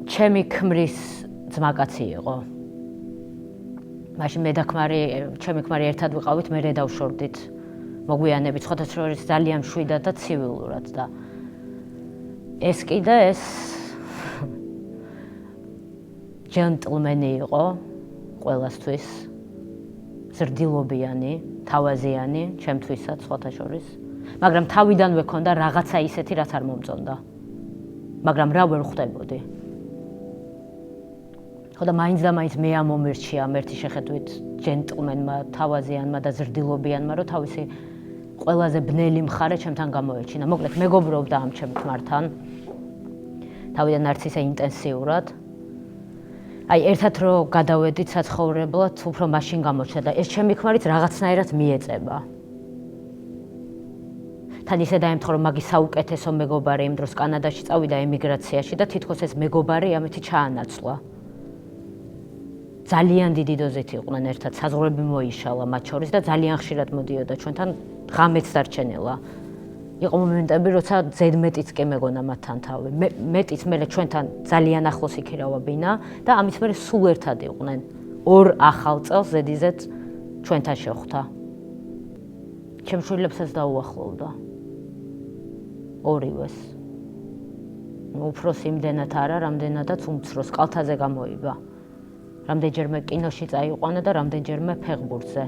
ჩემი ქმრის ძმაკაცი იყო. მაშინ მე და ქმარი, ჩემი ქმარი ერთად ვიყავით, მე დავშორდით მოგვიანებით, სხვათა შორის ძალიან მშვიდად და ცივილურად და ეს კიდე ეს ჯენტლმენი იყო ყველასთვის, ზრდილობიანი, თავაზიანი, ჩემთვისაც სხვათა შორის, მაგრამ თავიდანვე ქონდა რაღაცა ისეთი, რაც არ მომწონდა. მაგრამ რა ვერ ხვდებოდი. ხოდა მაინც და მაინც მე ამომირჩია ერთი შეხედვით ჯენტლმენმა, თავაზიანმა და ზრდილობიანმა, რომ თავისი ყველაზე ბნელი მხარე ჩემთან გამოეჩინა. მოკლედ მეგობრობდა ამ ჩემ ქმართან. თავიდან არც ისე ინტენსიურად. აი ერთად რო გადავედით საცხოვრებლად, უფრო მაშინ გამოჩნდა და ეს ჩემი ქმარიც რაღაცნაირად მიეწება. თან ისე დაემთხვა, რომ მაგის საუკეთესო მეგობარი იმ დროს კანადაში წავიდა ემიგრაციაში და თითქოს ეს მეგობარი ამეთი ჩაანაცვლა. ძალიან დიდი დოზით იყვნენ ერთად, საზღვრები მოიშალა მათ შორის და ძალიან ხშირად მოდიოდა ჩვენთან, ღამეც დარჩენილა. იყო მომენტები, როცა ზედმეტიც კი მეგონა მათთან თავი. მეტიც მერე ჩვენთან ძალიან ახლოს იქირავა ბინა და ამის მერე სულ ერთად იყვნენ. 2 ახალ წელს ზედიზედ ჩვენთან შეხვდა. ჩემ შვილებსაც დაუახლოვდა. ორივეს. უფროსი იმდენად არა, რამდენადაც უმცროს კალთაზე გამოივა. რამდენჯერმე კინოში წაიყვანა და რამდენჯერმე ფეხბურთზე.